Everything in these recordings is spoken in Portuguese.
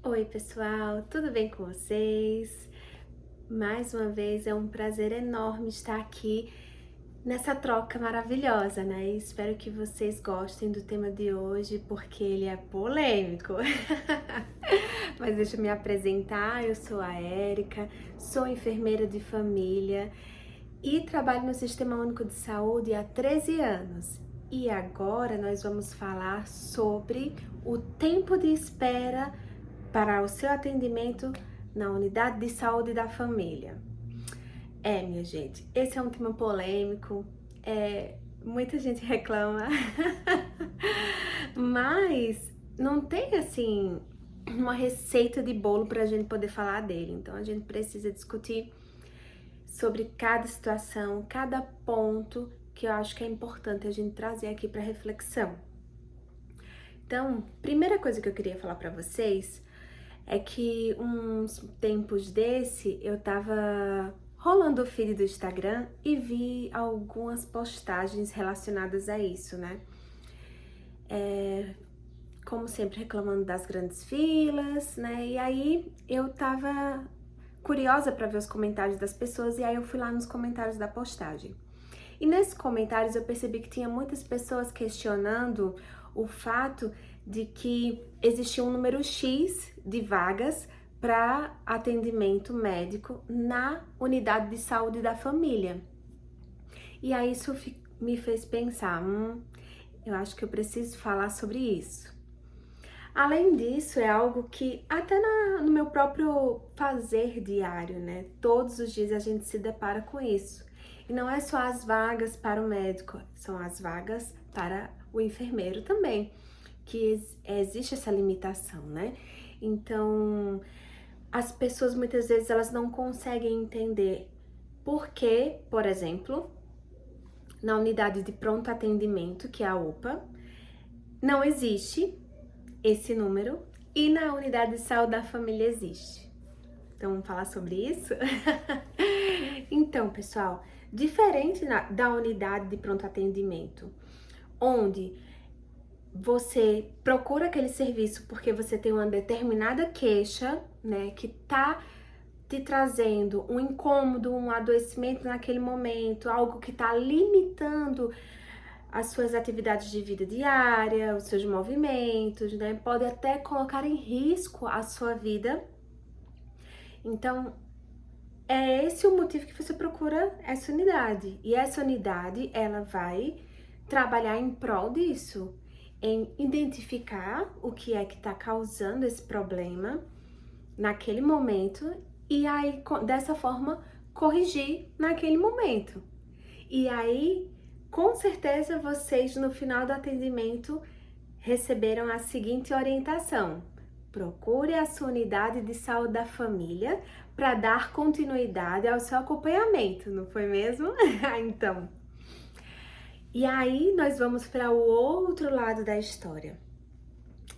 Oi, pessoal, tudo bem com vocês? Mais uma vez é um prazer enorme estar aqui nessa troca maravilhosa, né? E espero que vocês gostem do tema de hoje, porque ele é polêmico. Mas deixa eu me apresentar, eu sou a Érica, sou enfermeira de família e trabalho no Sistema Único de Saúde há 13 anos. E agora nós vamos falar sobre o tempo de espera para o seu atendimento na unidade de saúde da família. Minha gente, esse é um tema polêmico, muita gente reclama, mas não tem assim uma receita de bolo para a gente poder falar dele. Então a gente precisa discutir sobre cada situação, cada ponto que eu acho que é importante a gente trazer aqui para reflexão. Então, primeira coisa que eu queria falar para vocês é que uns tempos desse eu tava rolando o feed do Instagram e vi algumas postagens relacionadas a isso, né? Como sempre, reclamando das grandes filas, né? E aí eu tava curiosa para ver os comentários das pessoas e aí eu fui lá nos comentários da postagem. E nesses comentários eu percebi que tinha muitas pessoas questionando o fato de que existia um número X de vagas para atendimento médico na unidade de saúde da família. E aí isso me fez pensar, eu acho que eu preciso falar sobre isso. Além disso, é algo que até no meu próprio fazer diário, né? Todos os dias a gente se depara com isso. E não é só as vagas para o médico, são as vagas para o enfermeiro também, que existe essa limitação, né? Então, as pessoas muitas vezes elas não conseguem entender por que, por exemplo, na unidade de pronto atendimento, que é a UPA, não existe esse número e na unidade de saúde da família existe. Então, vamos falar sobre isso? Então, pessoal, diferente da unidade de pronto atendimento, onde você procura aquele serviço porque você tem uma determinada queixa, né, que tá te trazendo um incômodo, um adoecimento naquele momento, algo que tá limitando as suas atividades de vida diária, os seus movimentos, né? Pode até colocar em risco a sua vida. Então, é esse o motivo que você procura essa unidade. E essa unidade, ela vai trabalhar em prol disso, em identificar o que é que está causando esse problema naquele momento e aí, dessa forma, corrigir naquele momento. E aí, com certeza, vocês no final do atendimento receberam a seguinte orientação: procure a sua unidade de saúde da família para dar continuidade ao seu acompanhamento, não foi mesmo? Então, e aí nós vamos para o outro lado da história.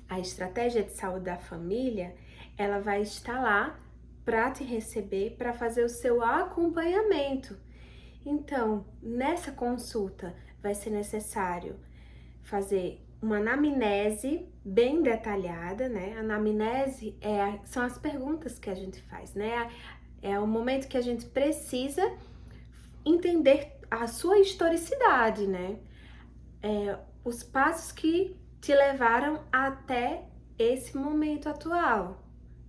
A estratégia de saúde da família, ela vai estar lá para te receber, para fazer o seu acompanhamento. Então, nessa consulta vai ser necessário fazer uma anamnese bem detalhada, né? A anamnese são as perguntas que a gente faz, né? É o momento que a gente precisa entender a sua historicidade, né? Os passos que te levaram até esse momento atual,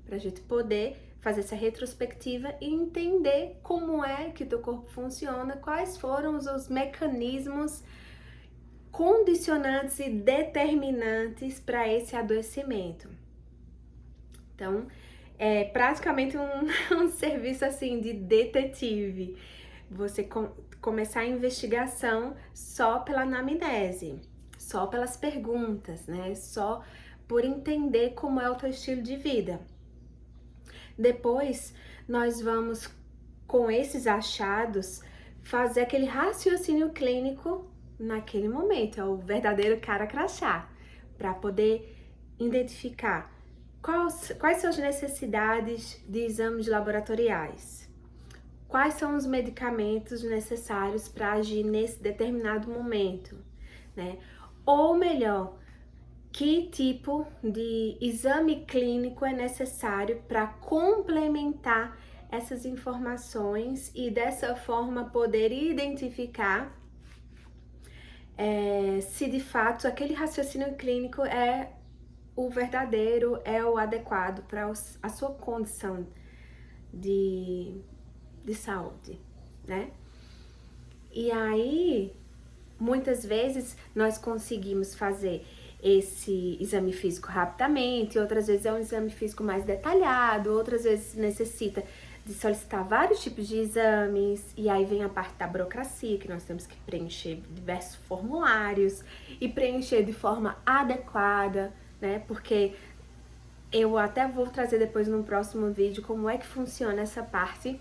para a gente poder fazer essa retrospectiva e entender como é que teu corpo funciona, quais foram os mecanismos condicionantes e determinantes para esse adoecimento. Então, é praticamente um serviço assim de detetive. Você começar a investigação só pela anamnese, só pelas perguntas, né? Só por entender como é o teu estilo de vida. Depois, nós vamos, com esses achados, fazer aquele raciocínio clínico naquele momento, é o verdadeiro cara crachá, para poder identificar quais são as necessidades de exames laboratoriais, quais são os medicamentos necessários para agir nesse determinado momento, né? Ou melhor, que tipo de exame clínico é necessário para complementar essas informações e dessa forma poder identificar se de fato aquele raciocínio clínico é o verdadeiro, é o adequado para a sua condição de saúde, né? E aí, muitas vezes nós conseguimos fazer esse exame físico rapidamente, outras vezes é um exame físico mais detalhado, outras vezes necessita de solicitar vários tipos de exames, e aí vem a parte da burocracia, que nós temos que preencher diversos formulários e preencher de forma adequada, né? Porque eu até vou trazer depois no próximo vídeo como é que funciona essa parte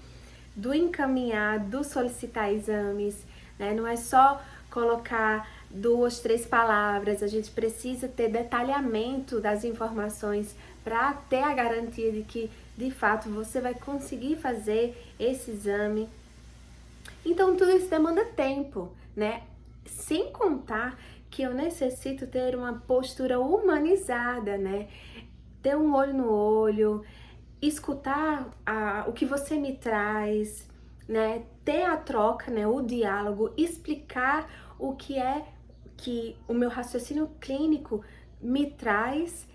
do encaminhar, do solicitar exames, né? Não é só colocar 2, 3 palavras, a gente precisa ter detalhamento das informações para ter a garantia de que, de fato, você vai conseguir fazer esse exame. Então, tudo isso demanda tempo, né? Sem contar que eu necessito ter uma postura humanizada, né? Ter um olho no olho, escutar o que você me traz, né? Ter a troca, né? O diálogo, explicar o que é que o meu raciocínio clínico me traz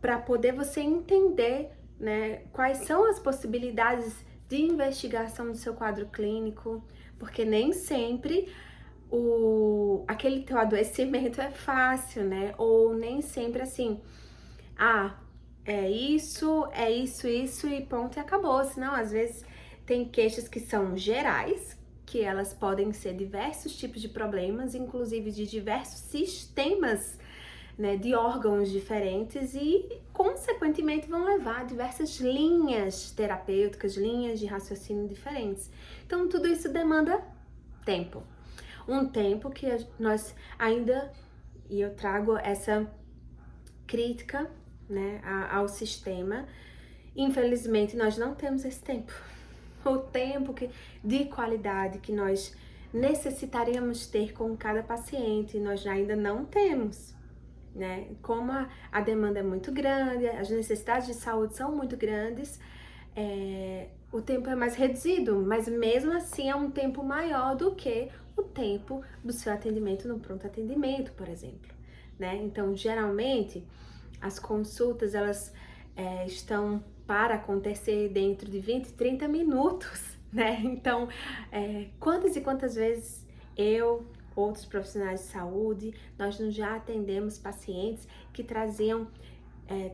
para poder você entender, né? Quais são as possibilidades de investigação do seu quadro clínico, porque nem sempre aquele teu adoecimento é fácil, né? Ou nem sempre assim, é isso, isso e ponto e acabou. Senão, às vezes, tem queixas que são gerais, que elas podem ser diversos tipos de problemas, inclusive de diversos sistemas, né, de órgãos diferentes e, consequentemente, vão levar a diversas linhas terapêuticas, linhas de raciocínio diferentes. Então, tudo isso demanda tempo. Um tempo que nós ainda, e eu trago essa crítica, né, ao sistema. Infelizmente, nós não temos esse tempo. O tempo de qualidade que nós necessitaríamos ter com cada paciente, nós ainda não temos, né? Como a demanda é muito grande, as necessidades de saúde são muito grandes, o tempo é mais reduzido, mas mesmo assim é um tempo maior do que o tempo do seu atendimento no pronto atendimento, por exemplo, né? Então, geralmente, as consultas, elas estão para acontecer dentro de 20, 30 minutos, né? Então, quantas e quantas vezes outros profissionais de saúde, nós já atendemos pacientes que traziam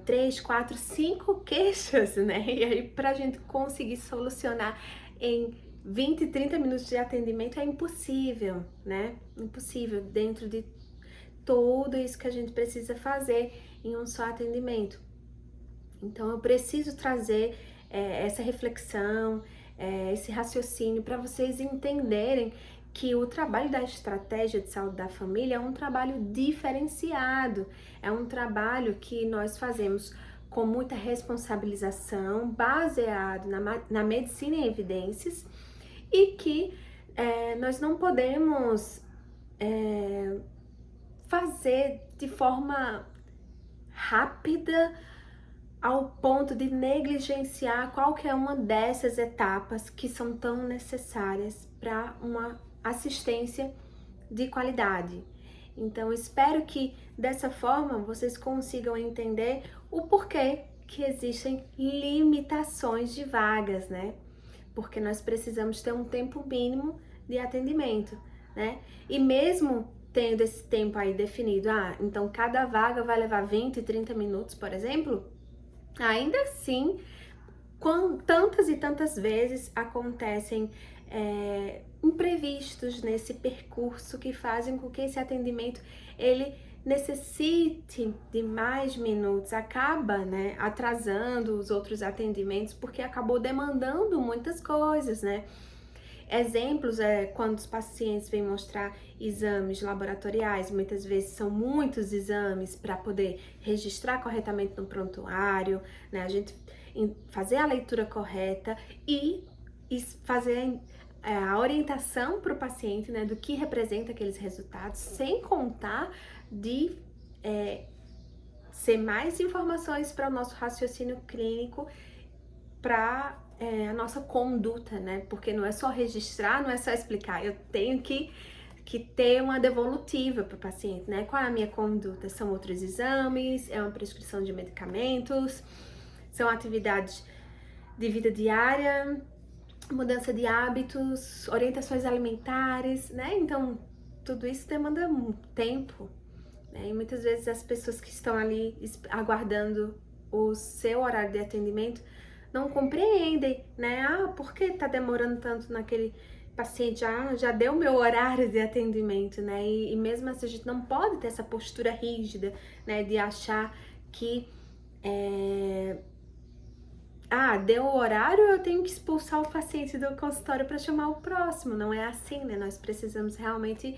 3, 4, 5 queixas, né? E aí, pra gente conseguir solucionar em 20, 30 minutos de atendimento é impossível, né? Impossível dentro de tudo isso que a gente precisa fazer em um só atendimento. Então, eu preciso trazer essa reflexão, esse raciocínio para vocês entenderem que o trabalho da estratégia de saúde da família é um trabalho diferenciado, é um trabalho que nós fazemos com muita responsabilização, baseado na medicina e evidências, e que nós não podemos fazer de forma rápida ao ponto de negligenciar qualquer uma dessas etapas que são tão necessárias para uma assistência de qualidade. Então, espero que dessa forma vocês consigam entender o porquê que existem limitações de vagas, né? Porque nós precisamos ter um tempo mínimo de atendimento, né? E mesmo tendo esse tempo aí definido, então cada vaga vai levar 20, 30 minutos, por exemplo, ainda assim, tantas e tantas vezes acontecem imprevistos nesse percurso que fazem com que esse atendimento ele necessite de mais minutos, acaba, né, atrasando os outros atendimentos porque acabou demandando muitas coisas, né? Exemplos quando os pacientes vêm mostrar exames laboratoriais, muitas vezes são muitos exames para poder registrar corretamente no prontuário, né? A gente fazer a leitura correta e fazer a orientação para o paciente, né, do que representa aqueles resultados, sem contar de ser mais informações para o nosso raciocínio clínico, para a nossa conduta, né? Porque não é só registrar, não é só explicar, eu tenho que ter uma devolutiva para o paciente, né? Qual é a minha conduta? São outros exames, é uma prescrição de medicamentos, são atividades de vida diária, mudança de hábitos, orientações alimentares, né? Então, tudo isso demanda tempo, né? E muitas vezes as pessoas que estão ali aguardando o seu horário de atendimento não compreendem, né? Por que tá demorando tanto naquele paciente? Já deu meu horário de atendimento, né? E mesmo assim a gente não pode ter essa postura rígida, né? De achar que deu o horário, eu tenho que expulsar o paciente do consultório para chamar o próximo. Não é assim, né? Nós precisamos realmente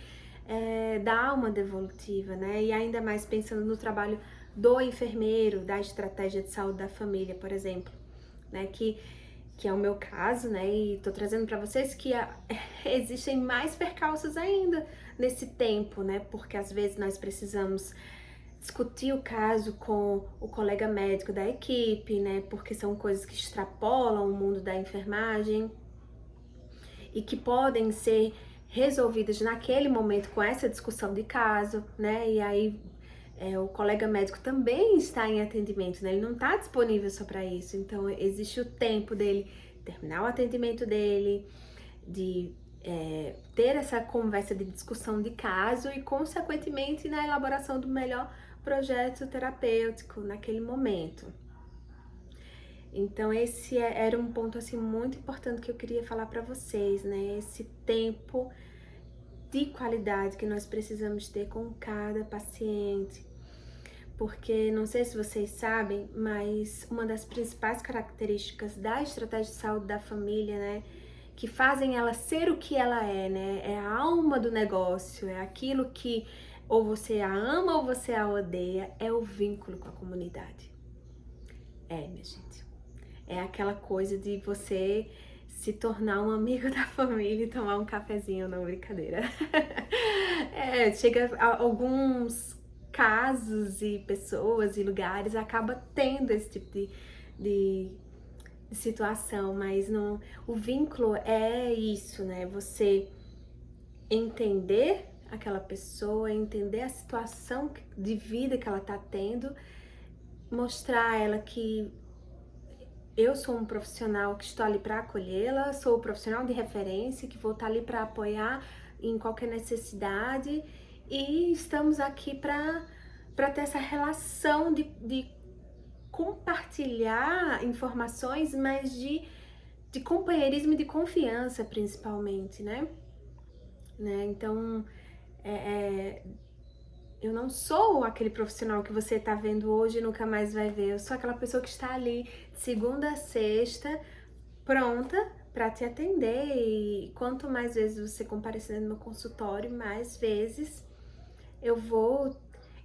dar uma devolutiva, né? E ainda mais pensando no trabalho do enfermeiro, da estratégia de saúde da família, por exemplo, né? Que é o meu caso, né? E tô trazendo para vocês que existem mais percalços ainda nesse tempo, né? Porque às vezes nós precisamos discutir o caso com o colega médico da equipe, né? Porque são coisas que extrapolam o mundo da enfermagem e que podem ser resolvidas naquele momento com essa discussão de caso, né? E aí o colega médico também está em atendimento, né? Ele não está disponível só para isso. Então existe o tempo dele terminar o atendimento dele, de ter essa conversa de discussão de caso e, consequentemente, na elaboração do melhor projeto terapêutico naquele momento. Então esse era um ponto assim muito importante que eu queria falar para vocês, né? Esse tempo de qualidade que nós precisamos ter com cada paciente. Porque não sei se vocês sabem, mas uma das principais características da estratégia de saúde da família, né, que fazem ela ser o que ela é, né, é a alma do negócio, é aquilo que ou você a ama ou você a odeia, é o vínculo com a comunidade. Minha gente, é aquela coisa de você se tornar um amigo da família e tomar um cafezinho, não, brincadeira. Chega a alguns casos e pessoas e lugares acaba tendo esse tipo de situação, mas não, o vínculo é isso, né? Você entender aquela pessoa, entender a situação de vida que ela tá tendo, mostrar a ela que eu sou um profissional que estou ali para acolhê-la, sou o profissional de referência que vou estar ali para apoiar em qualquer necessidade e estamos aqui para ter essa relação de compartilhar informações, mas de companheirismo e de confiança, principalmente, né? Então, eu não sou aquele profissional que você tá vendo hoje e nunca mais vai ver. Eu sou aquela pessoa que está ali de segunda a sexta, pronta para te atender. E quanto mais vezes você comparecer no meu consultório, mais vezes eu vou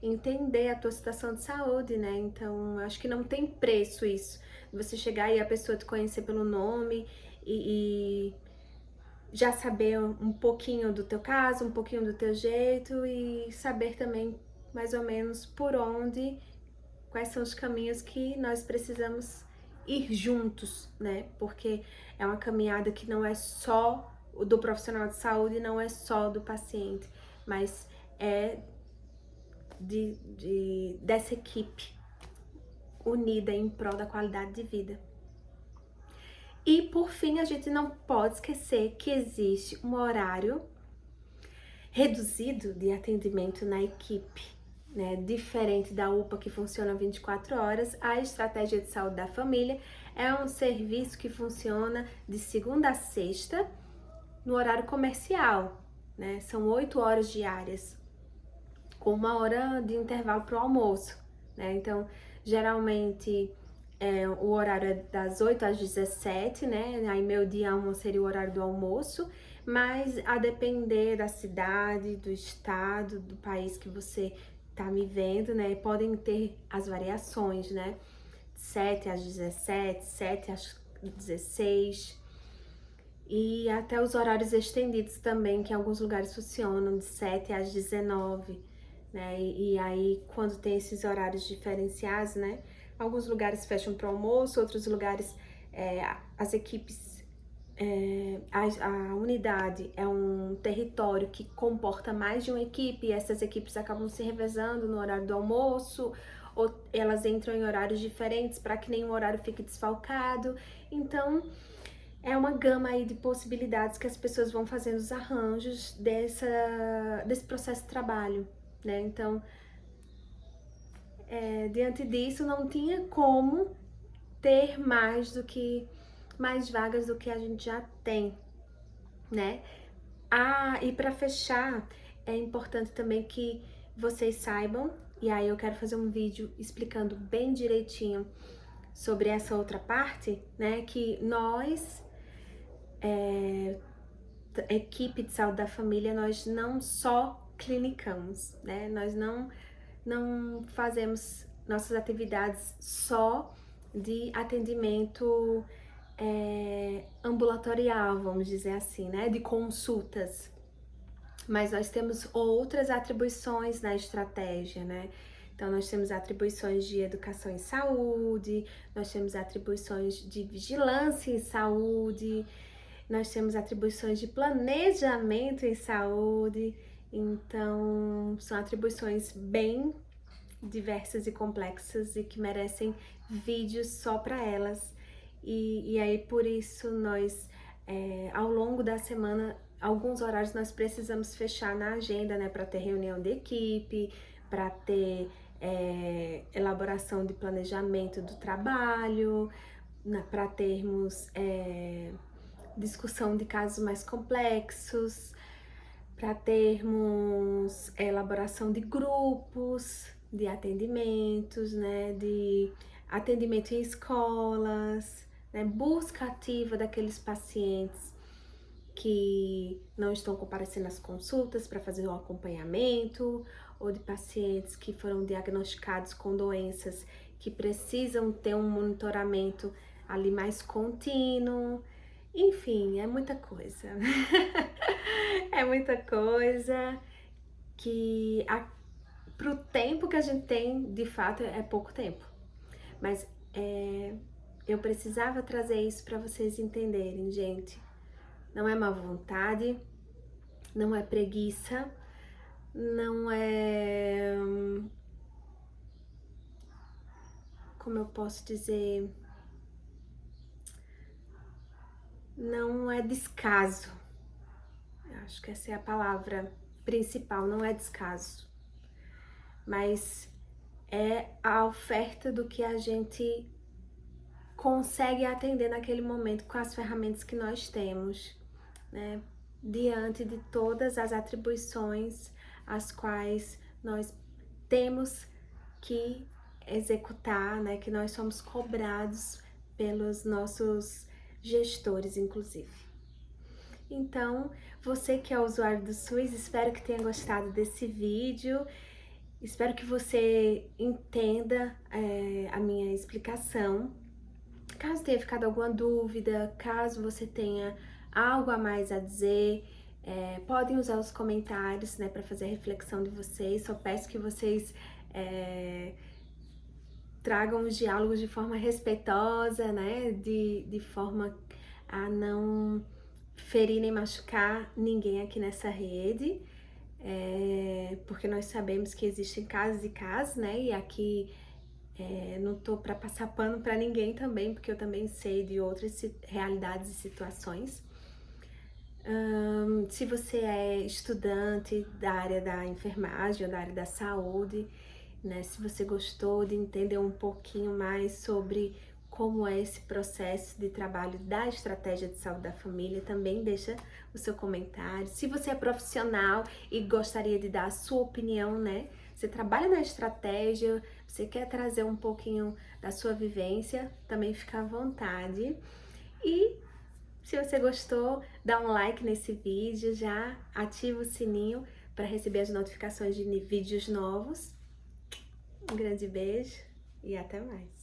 entender a tua situação de saúde, né? Então, acho que não tem preço isso. Você chegar e a pessoa te conhecer pelo nome e já saber um pouquinho do teu caso, um pouquinho do teu jeito e saber também mais ou menos por onde, quais são os caminhos que nós precisamos ir juntos, né? Porque é uma caminhada que não é só do profissional de saúde, não é só do paciente, mas é dessa equipe unida em prol da qualidade de vida. E por fim, a gente não pode esquecer que existe um horário reduzido de atendimento na equipe, né? Diferente da UPA que funciona 24 horas, a estratégia de saúde da família é um serviço que funciona de segunda a sexta no horário comercial, né? São 8 horas diárias, com 1 hora de intervalo para o almoço, né? Então, geralmente o horário é das 8 às 17, né? Aí meu dia 1 seria o horário do almoço, mas a depender da cidade, do estado, do país que você tá me vendo, né? Podem ter as variações, né? 7 às 17, 7 às 16 e até os horários estendidos também, que em alguns lugares funcionam de 7 às 19. né? E aí, quando tem esses horários diferenciados, né? Alguns lugares fecham para almoço, outros lugares as equipes, a unidade é um território que comporta mais de uma equipe, e essas equipes acabam se revezando no horário do almoço, ou elas entram em horários diferentes para que nenhum horário fique desfalcado. Então, é uma gama aí de possibilidades que as pessoas vão fazendo os arranjos desse processo de trabalho, né? Então, diante disso, não tinha como ter mais vagas do que a gente já tem, né? E para fechar, é importante também que vocês saibam, e aí eu quero fazer um vídeo explicando bem direitinho sobre essa outra parte, né? Que nós, equipe de saúde da família, nós não só clinicamos, né? Nós não fazemos nossas atividades só de atendimento ambulatorial, vamos dizer assim, né? De consultas. Mas nós temos outras atribuições na estratégia, né? Então, nós temos atribuições de educação em saúde, nós temos atribuições de vigilância em saúde, nós temos atribuições de planejamento em saúde. Então, são atribuições bem diversas e complexas e que merecem vídeos só para elas. E aí, por isso, nós, ao longo da semana, alguns horários nós precisamos fechar na agenda, né, para ter reunião de equipe, para ter elaboração de planejamento do trabalho, para termos discussão de casos mais complexos, para termos elaboração de grupos, de atendimentos, né, de atendimento em escolas, né, busca ativa daqueles pacientes que não estão comparecendo às consultas para fazer o acompanhamento, ou de pacientes que foram diagnosticados com doenças que precisam ter um monitoramento ali mais contínuo. Enfim, é muita coisa. É muita coisa que pro tempo que a gente tem, de fato, é pouco tempo. Mas eu precisava trazer isso para vocês entenderem, gente. Não é má vontade, não é preguiça, não é... Como eu posso dizer? Não é descaso. Eu acho que essa é a palavra principal, não é descaso. Mas é a oferta do que a gente consegue atender naquele momento com as ferramentas que nós temos, né? Diante de todas as atribuições as quais nós temos que executar, né? Que nós somos cobrados pelos nossos gestores, inclusive. Então, você que é usuário do SUS, espero que tenha gostado desse vídeo. Espero que você entenda a minha explicação. Caso tenha ficado alguma dúvida, caso você tenha algo a mais a dizer, podem usar os comentários, né, para fazer a reflexão de vocês. Só peço que vocês tragam os diálogos de forma respeitosa, né, de forma a não ferir nem machucar ninguém aqui nessa rede. Porque nós sabemos que existem casos e casos, né? E aqui não tô para passar pano para ninguém também, porque eu também sei de outras realidades e situações. Se você é estudante da área da enfermagem ou da área da saúde, né? Se você gostou de entender um pouquinho mais sobre como é esse processo de trabalho da estratégia de saúde da família, também deixa o seu comentário. Se você é profissional e gostaria de dar a sua opinião, né? Você trabalha na estratégia, você quer trazer um pouquinho da sua vivência, também fica à vontade. E se você gostou, dá um like nesse vídeo, já ativa o sininho para receber as notificações de vídeos novos. Um grande beijo e até mais!